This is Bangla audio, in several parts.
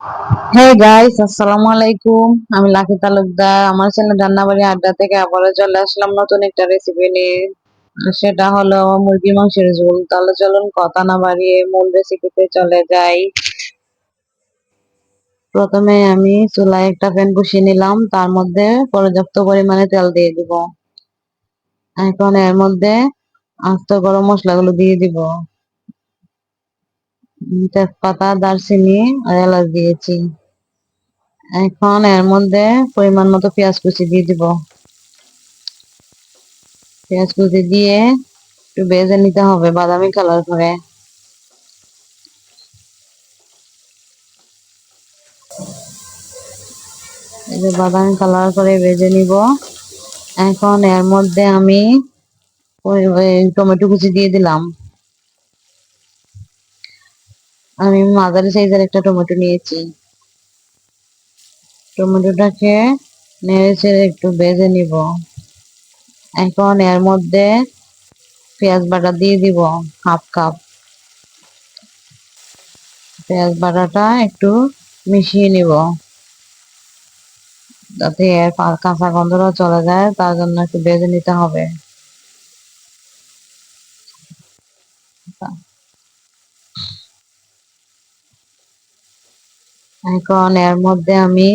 হে গাইস, আসসালামু আলাইকুম। আমি লাকি তালুকদার। আমার চ্যানেল রান্নাবাড়ি আড্ডা থেকে আবারও চলে আসলাম নতুন একটা রেসিপি নিয়ে। আর সেটা হলো মুরগি মাংসের ঝোল। তাহলে চলুন কথা না বাড়িয়ে মূল রেসিপিতে চলে যাই। প্রথমে আমি চুলায় একটা প্যান বসিয়ে নিলাম, তার মধ্যে পর্যাপ্ত পরিমাণে তেল দিয়ে দিব। এখন এর মধ্যে আস্ত গরম মশলাগুলো দিয়ে দিব। তেজপাতা, দারচিনি আর এলাচ দিয়েছি। এখন এর মধ্যে পরিমাণ মতো পেঁয়াজ কুচি দিয়ে দিব। পেঁয়াজ কুচি দিয়ে একটু ভেজে নিতে হবে বাদামি কালার করে। এই যে বাদামি কালার করে ভেজে নিব। এখন এর মধ্যে আমি ওই টমেটো কুচি দিয়ে দিলাম। আমি মাঝারি সাইজের একটা টমেটো নিয়েছি। টমেটোটাকে নেড়ে চেড়ে একটু ভেজে নিব। এখন এর মধ্যে পেঁয়াজ বাটা দিয়ে দিব, হাফ কাপ। পেঁয়াজ বাটাটা একটু মিশিয়ে নিব, যাতে এর কাঁচা গন্ধটা চলে যায়, তার জন্য একটু ভেজে নিতে হবে। এখন এর মধ্যে আমি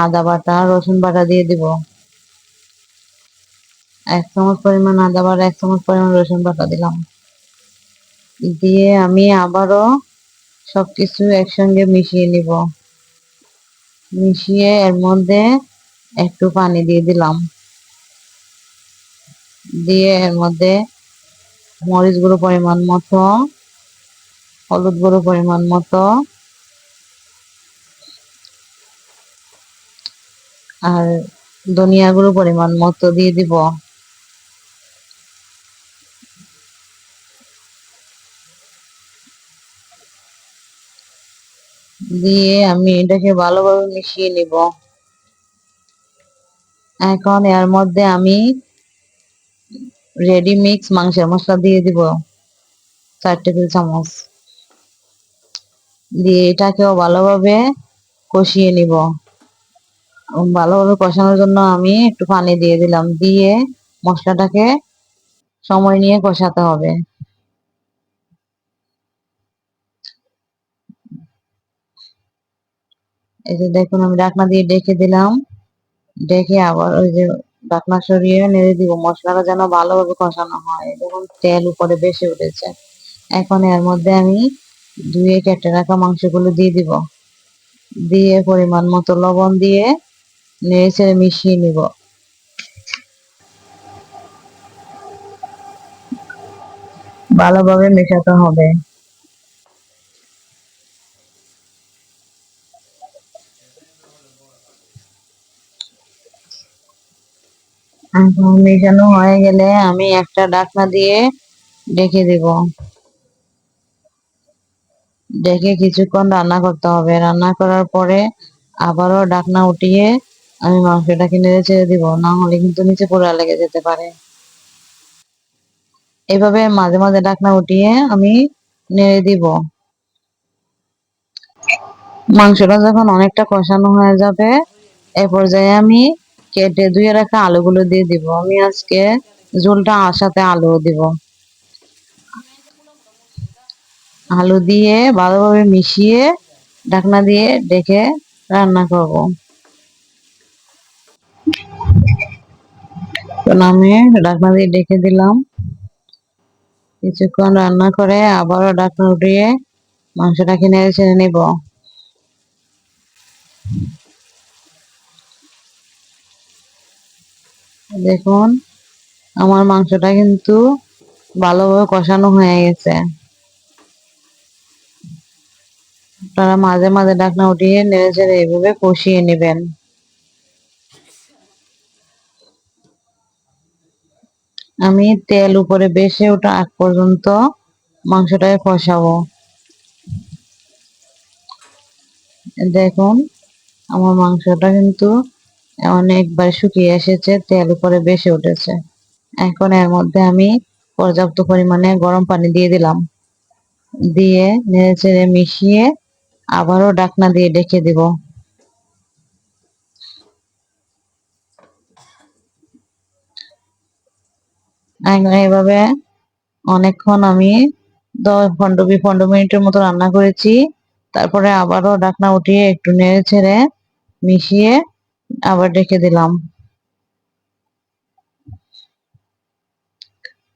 আদা বাটা, রসুন বাটা দিয়ে দিব। 1 চামচ পরিমাণ আদা বাটা, 1 চামচ পরিমাণ রসুন বাটা দিলাম। দিয়ে আমি আবারও সবকিছু একসঙ্গে মিশিয়ে নিব। মিশিয়ে এর মধ্যে একটু পানি দিয়ে দিলাম। দিয়ে এর মধ্যে মরিচ গুঁড়ো পরিমাণ মতো, হলুদ গুঁড়ো পরিমাণ মতো আর ধনিয়া গুঁড়ো পরিমাণ মতো দিয়ে দিব। দিয়ে আমি এটাকে ভালোভাবে মিশিয়ে নিব। এখন এর মধ্যে আমি রেডি মিক্স মাংসের মশলা দিয়ে দিব 4 টেবিল চামচ। দিয়ে এটাকেও ভালোভাবে কষিয়ে নিব। ভালোভাবে কষানোর জন্য আমি একটু পানি দিয়ে দিলাম। দিয়ে মশলাটাকে সময় নিয়ে কষাতে হবে। এই যে দেখুন, আমি ঢাকনা দিয়ে ডেকে দিলাম। ডেকে আবার ওই যে ঢাকনা সরিয়ে নেড়ে দিব, মশলাটা যেন ভালোভাবে কষানো হয়। দেখুন তেল উপরে বেশি উঠেছে। এখন এর মধ্যে আমি ধুয়ে কেটে রাখা মাংসগুলো দিয়ে দিব। দিয়ে পরিমাণ মতো লবণ দিয়ে নেড়ে চেড়ে মিশিয়ে নিব। ভালোভাবে মেশাতে হবে। এখন মেশানো হয়ে গেলে আমি একটা ঢাকনা দিয়ে ঢেকে দিব। ঢেকে কিছুক্ষণ রান্না করতে হবে। রান্না করার পরে আবারও ঢাকনা উঠিয়ে আমি মাংসটাকে নেড়ে ছেড়ে দিব, না হলে কিন্তু নিচে পোড়া লেগে যেতে পারে। এভাবে মাঝে মাঝে ঢাকনা উঠিয়ে আমি নেড়ে দিব। মাংসটা যখন অনেকটা কষানো হয়ে যাবে, এ পর্যায়ে আমি কেটে ধুয়ে রাখা আলুগুলো দিয়ে দিব। আমি আজকে ঝোলটা সাথে আলু দিব। আলু দিয়ে ভালোভাবে মিশিয়ে ঢাকনা দিয়ে ঢেকে রান্না করব। আমি ঢাকনা দিয়ে ঢেকে দিলাম। কিছুক্ষণ রান্না করে আবারও ঢাকনা উঠিয়ে মাংসটাকে নেড়ে ছেড়ে নেব। দেখুন, আমার মাংসটা কিন্তু ভালোভাবে কষানো হয়ে গেছে। আপনারা মাঝে মাঝে ঢাকনা উঠিয়ে নেড়ে চেড়ে এইভাবে কষিয়ে নেবেন। আমি তেল উপরে বেশি ওঠা আগ পর্যন্ত মাংসটাকে কষাবো। দেখুন, আমার মাংসটা কিন্তু অনেকবার শুকিয়ে এসেছে, তেল উপরে বেশি উঠেছে। এখন এর মধ্যে আমি পর্যাপ্ত পরিমাণে গরম পানি দিয়ে দিলাম। দিয়ে নেড়ে চেড়ে মিশিয়ে আবারও ঢাকনা দিয়ে ঢেকে দিব। এভাবে অনেকক্ষণ আমি 10-15 মিনিটের মতো রান্না করেছি। তারপরে আবারও ঢাকনা উঠিয়ে একটু নেড়ে ছেড়ে মিশিয়ে আবার ঢেকে দিলাম।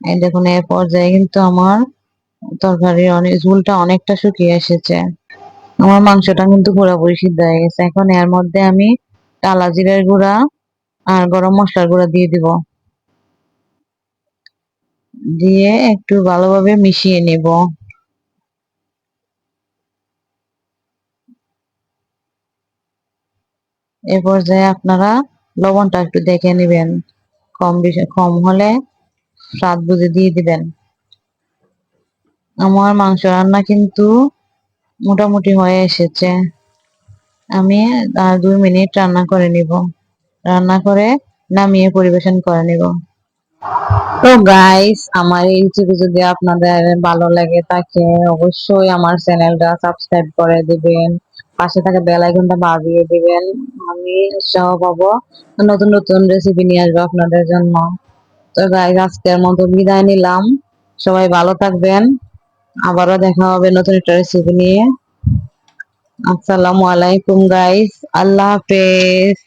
এই দেখুন, এই পর্যায়ে কিন্তু আমার তরকারির ঝোলটা অনেকটা শুকিয়ে এসেছে। আমার মাংসটা কিন্তু পুরোপুরি সিদ্ধ হয়ে গেছে। এখন এর মধ্যে আমি কালা জিরার গুঁড়া আর গরম মশলার গুঁড়া দিয়ে দিব। দিয়ে একটু ভালোভাবে মিশিয়ে নেব। এ পর্যায়ে আপনারা লবণটা একটু দেখে নেবেন, কম হলে স্বাদ বুঝে দিয়ে দিবেন। আমার মাংস রান্না কিন্তু মোটামুটি হয়ে এসেছে। আমি আর 2 মিনিট রান্না করে নিব। রান্না করে নামিয়ে পরিবেশন করে নিব। তো গাইস, আমার এই রেসিপি যদি আপনাদের ভালো লাগে থাকে অবশ্যই আমার চ্যানেলটা সাবস্ক্রাইব করে দিবেন, পাশে থাকা বেল আইকনটা বাজিয়ে দিবেন। আমি উৎসাহ পাবো নতুন নতুন রেসিপি নিয়ে আসবো আপনাদের জন্য। তো গাইস, আজকের মতো বিদায় নিলাম। সবাই ভালো থাকবেন। আবারও দেখা হবে নতুন একটা রেসিপি নিয়ে। আসসালামু আলাইকুম গাইস, আল্লাহ হাফেজ।